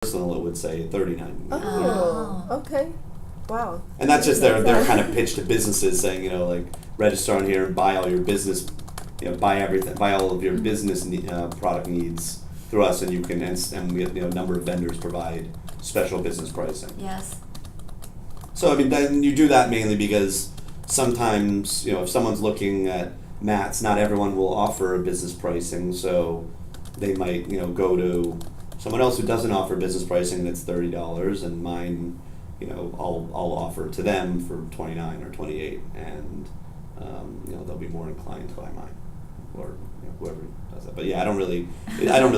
personal, it would say $39. Oh, okay. Wow. And that's just their kind of pitch to businesses saying, like register on here and buy all your business, buy everything, buy all of your business product needs through us, and you can, and we have, a number of vendors provide special business pricing. Yes. So, then you do that mainly because sometimes, if someone's looking at mats, not everyone will offer business pricing, so they might, go to someone else who doesn't offer business pricing and it's $30, and mine, I'll offer to them for $29 or $28, and they'll be more inclined to buy mine, or whoever does that. But yeah, I don't really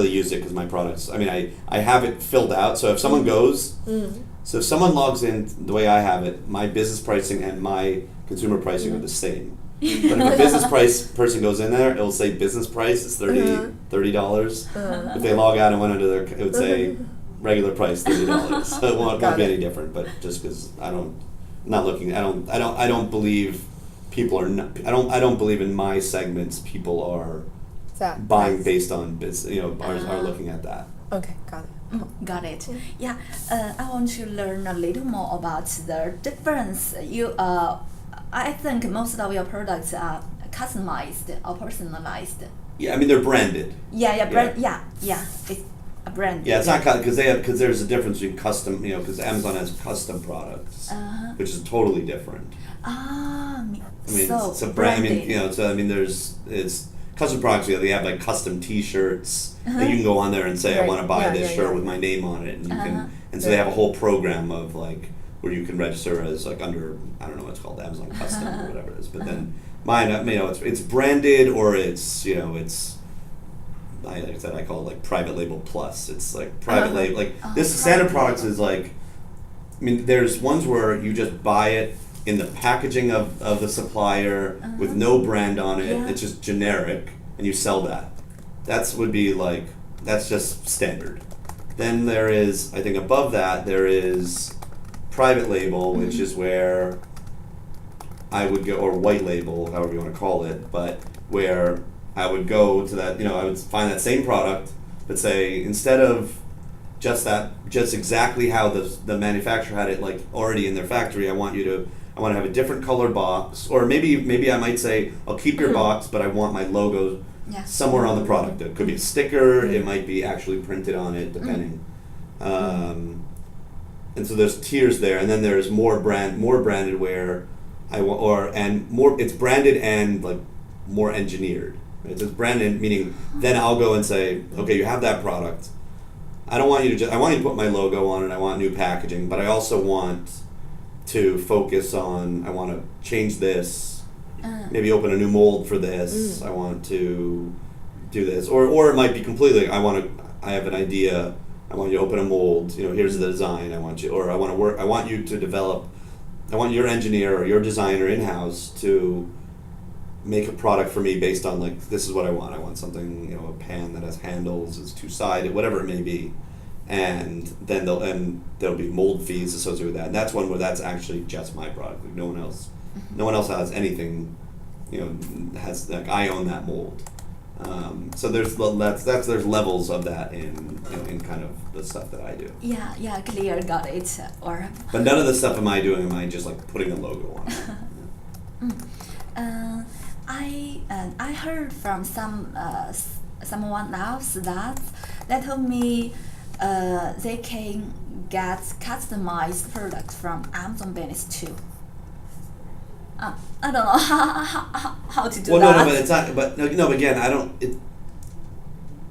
use it because my products. I have it filled out. So if someone goes, so if someone logs in the way I have it, my business pricing and my consumer pricing are the same. But if a business person goes in there, it'll say business price is $30. If they log out and went under it would say regular price $30. So it won't be any different. But just because I don't believe people are not. I don't believe in my segments people are buying based on business. Are looking at that. Okay, got it. Got it. Yeah. I want to learn a little more about the difference. I think most of your products are customized or personalized. Yeah, they're branded. It's a brand. Yeah, it's not because there's a difference between custom. Because Amazon has custom products, which is totally different. So it's a brand. branded. It's custom products. They have like custom T-shirts. And you can go on there and say, I want to buy this shirt with my name on it, and you can. And so they have a whole program of like where you can register as like under, I don't know what it's called, Amazon Custom or whatever it is. But then mine, it's branded, or it's like I said, I call it like private label plus. It's like private label. Like this standard products is like, there's ones where you just buy it in the packaging of the supplier with no brand on it. It's just generic, and you sell that. That's just standard. Then there is, I think above that, there is private label, which is where I would go, or white label, however you want to call it, but where I would go to that, I would find that same product, but say, instead of just exactly how the manufacturer had it like already in their factory, I want to have a different color box, or maybe I might say, I'll keep your box, but I want my logo somewhere on the product. It could be a sticker, it might be actually printed on it, depending. And so there's tiers there, and then there's more branded where it's branded and like more engineered. Right? So it's branded, meaning then I'll go and say, okay, you have that product. I want you to put my logo on it. I want new packaging, but I also want to focus on. I want to change this. Maybe open a new mold for this. I want to do this, or it might be completely. I have an idea. I want you to open a mold. Here's the design. I want you to develop. I want your engineer or your designer in-house to make a product for me based on like, this is what I want. I want something, a pan that has handles, is two-sided, whatever it may be, and then there'll be mold fees associated with that. And that's one where that's actually just my product. Like no one else has anything. Has like I own that mold. So there's levels of that in kind of the stuff that I do. Yeah, clear, got it. But none of the stuff am I just like putting a logo on it. I heard from someone else that they told me they can get customized products from Amazon business too. I don't know how to do that. Well, no, but it's not. But no, but again, I don't.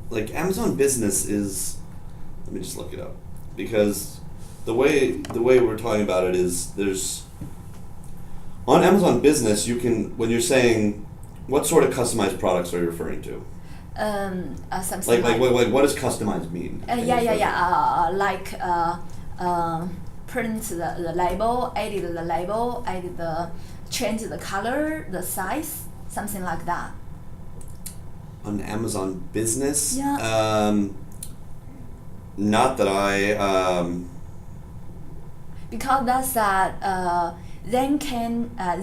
Like Amazon Business is. Let me just look it up, because the way we're talking about it is there's. On Amazon Business, you can, when you're saying, what sort of customized products are you referring to? Something like what does customized mean? Print the label, edit the label, change the color, the size, something like that. On Amazon Business? Yeah. Not that I. Because that's that. Then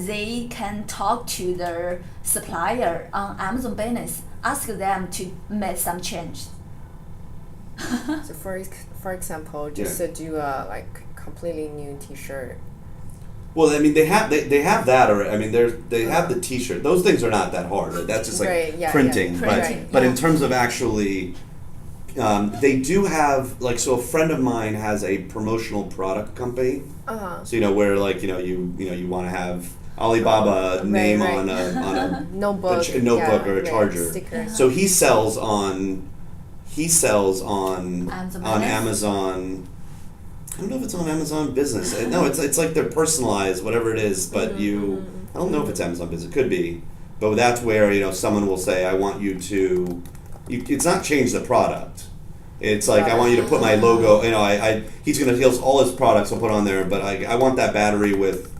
they can talk to their supplier on Amazon Business, ask them to make some change. So for example, just to do a like completely new T-shirt. Well, I mean, they have that, or I mean, they have the T-shirt. Those things are not that hard. Right? That's just like printing. But in terms of actually, they do have like, so a friend of mine has a promotional product company. So where like you want to have Alibaba name on a notebook or a charger. Sticker. So he sells on Amazon. I don't know if it's on Amazon Business. No, it's like they're personalized, whatever it is. But I don't know if it's Amazon Business. It could be, but that's where someone will say, "I want you to." It's not change the product. It's like I want you to put my logo. He'll all his products will put on there, but I want that battery with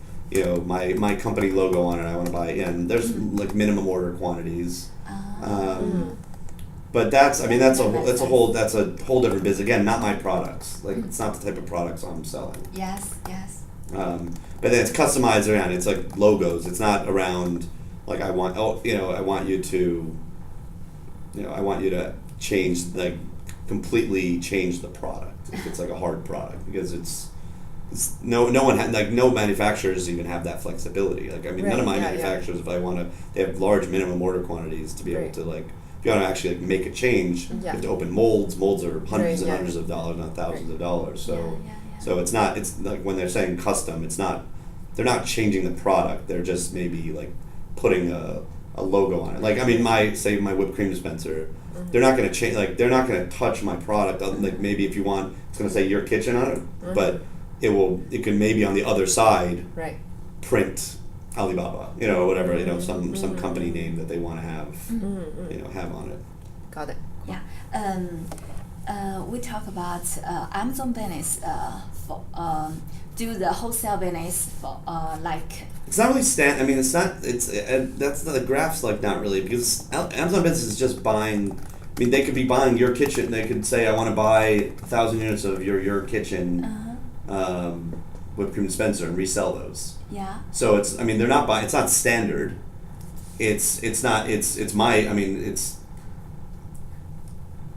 my company logo on it. I want to buy it, and there's like minimum order quantities. But that's a whole different business. Again, not my products. Like it's not the type of products I'm selling. Yes. But then it's customized around. It's like logos. It's not around like I want you to change completely change the product. If it's like a hard product, because it's no manufacturers even have that flexibility. Like none of my manufacturers, if they have large minimum order quantities to be able to like. If you want to actually make a change, you have to open molds. Molds are hundreds and hundreds of dollars, not thousands of dollars. So, so it's not. It's like when they're saying custom, it's not. They're not changing the product. They're just maybe like putting a logo on it. Like my whipped cream dispenser. They're not going to change. Like they're not going to touch my product. Like maybe if you want, it's going to say Your Kitchen on it, but it can maybe on the other side print Alibaba, or whatever, some company name that they want to have, have on it. Got it. Yeah. We talk about Amazon business for do the wholesale business for like. It's not really I mean, it's not. It's that's the graph's like not really, because Amazon business is just buying. I mean, they could be buying Your Kitchen. They could say, I want to buy 1,000 units of Your Kitchen whipped cream dispenser and resell those. Yeah. So they're not buying. It's not standard. It's not. It's my. I mean, it's.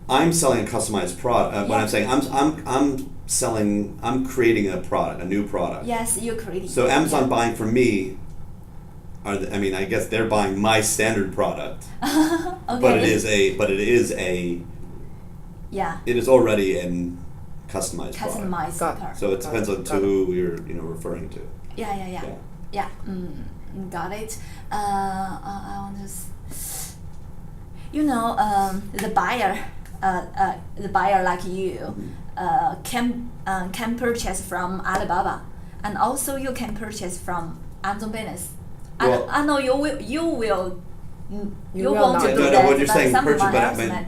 I'm selling a customized product. When I'm saying I'm creating a product, a new product. Yes, you're creating. So Amazon buying from me. I guess they're buying my standard product. Okay. But it is a. Yeah. It is already a customized product. So it depends on who you're referring to. Yeah. Got it. I want to. The buyer like you, can purchase from Alibaba, and also you can purchase from Amazon Business. Well, I know you will. You will want not. to do I that. what you're saying, purchase,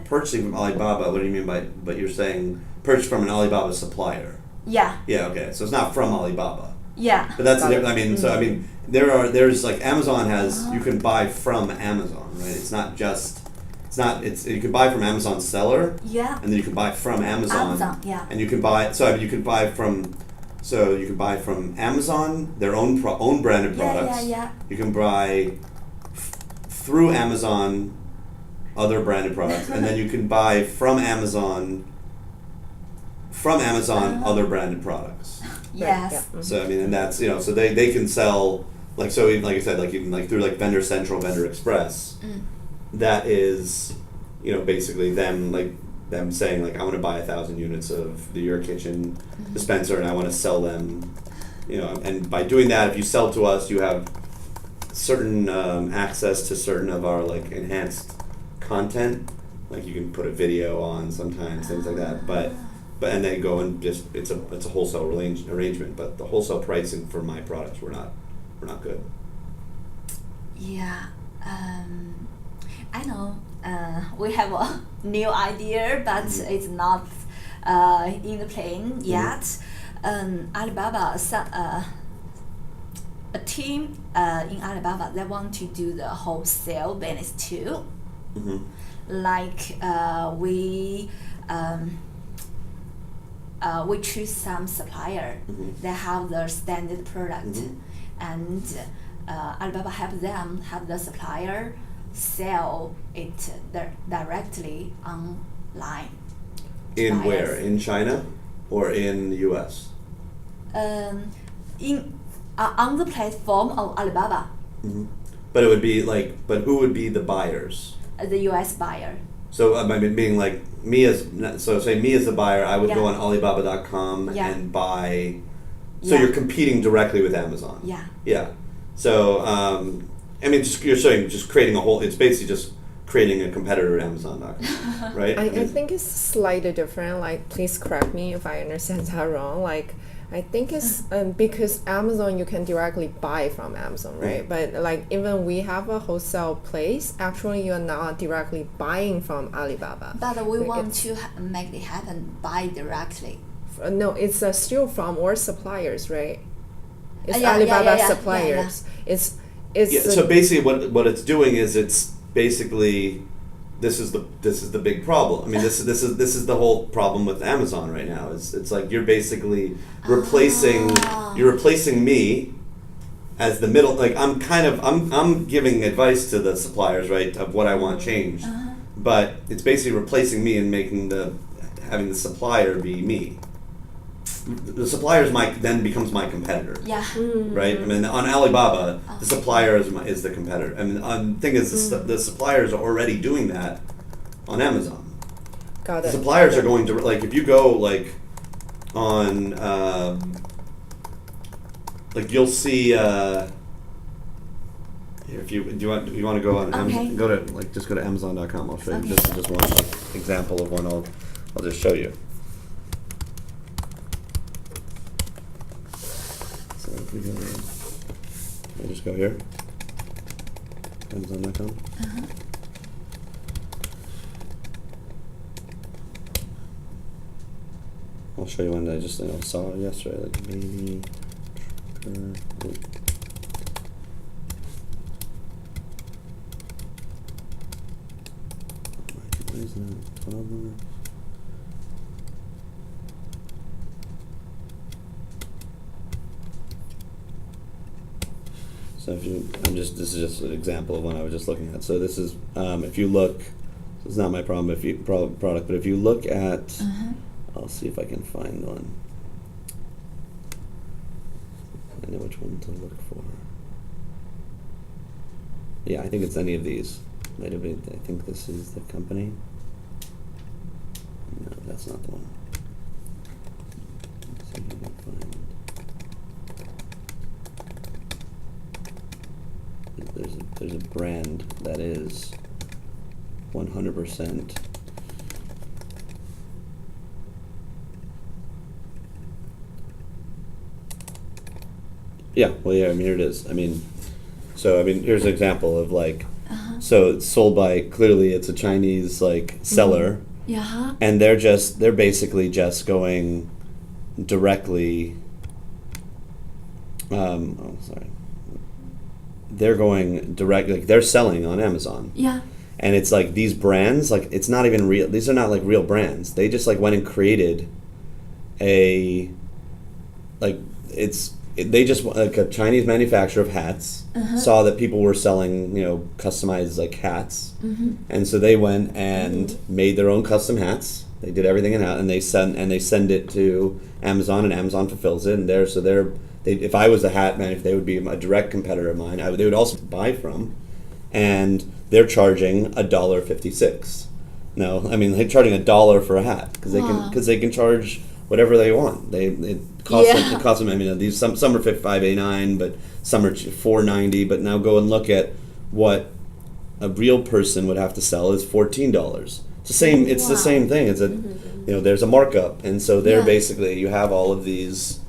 purchasing from Alibaba. What do you mean by? But you're saying purchase from an Alibaba supplier. Yeah. Yeah. Okay. So it's not from Alibaba. Yeah. But that's the difference. There's like Amazon has. You can buy from Amazon, right? It's not just. You can buy from Amazon seller. Yeah. And then you can buy from Amazon. Yeah. And you can buy. You can buy from Amazon their own branded products. Yeah. You can buy through Amazon other branded products, and then you can buy from Amazon other branded products. Yes. So and that's so they can sell like I said, like even like through like Vendor Central, Vendor Express. That is basically them saying like, I want to buy 1,000 units of the Your Kitchen dispenser, and I want to sell them, and by doing that, if you sell to us, you have certain access to certain of our like enhanced content, like you can put a video on sometimes, things like that, but and they go and just it's a wholesale arrangement, but the wholesale pricing for my products were not good. Yeah. I know we have a new idea, but it's not in the plan yet. Alibaba, a team in Alibaba, they want to do the wholesale business too. Like we choose some supplier that have the standard product, and Alibaba help them have the supplier sell it directly online. In where? In China? or in the U.S.? In on the platform of Alibaba, Mm-hmm. But it would be like, but who would be the buyers? The U.S. buyer. So I mean, being like me as say me as the buyer, I would Yeah. go on Alibaba.com Yeah. and buy. So Yeah. you're competing directly with Amazon. Yeah. Yeah. So I mean, you're saying just creating a whole. It's basically just creating a competitor at Amazon.com, right? I think it's slightly different. Like, please correct me if I understand that wrong. Like, I think it's because Amazon you can directly buy from Amazon, right? But like even we have a wholesale place, actually you're not directly buying from Alibaba. But we Like, want it's- to make it happen buy directly. No, it's still from our suppliers, right? It's Yeah, Alibaba yeah. suppliers. It's Yeah, so basically, what it's doing is it's basically this is the big problem. I mean, this is the whole problem with Amazon right now. It's like you're basically replacing me as the middle. Like I'm giving advice to the suppliers, right, of what I want changed, but it's basically replacing me and having the supplier be me. The supplier then becomes my competitor. Yeah. Right? I mean, on Alibaba, the supplier is the competitor. I mean, the thing is, the suppliers are already doing that on Amazon. Got The it. suppliers are going to, like, if you go, like, on, like, you'll see, here, if you want to go on Amazon, just go to Amazon.com. I'll show you. Okay. This is just one example of one. I'll just show you. So if we go, I'll just go here, Amazon.com. I'll show you one that I just saw yesterday, like baby trucker. Why is that 12? So this is just an example of one I was just looking at. So this is, if you look, this is not my problem, product, but if you look at, I'll see if I can find one. I know which one to look for. Yeah, I think it's any of these. I think this is the company. No, that's not the one. Let's see if I can find. There's a brand that is 100%. Yeah, well, yeah, I mean, here it is. I mean, here's an example of like, so it's sold by, clearly it's a Chinese like seller, Yeah. and they're basically just going directly. Sorry. They're going direct, like they're selling on Amazon. Yeah. And it's like these brands, like it's not even real. These are not like real brands. They just like went and created they just, like a Chinese manufacturer of hats, saw that people were selling, customized like hats. And so they went and made their own custom hats. They did everything in house, and they send it to Amazon, and Amazon fulfills it. And if I was a hat man, if they would be a direct competitor of mine, they would also buy from, and they're charging $1.56. No, I mean they're charging $1 for a hat because they can charge whatever they want. It costs them. I mean, these some are $5.89, but some are $4.90. But now go and look at what a real person would have to sell is $14. It's the same. It's the same thing. It's there's a markup, and so they're basically, you have all of these.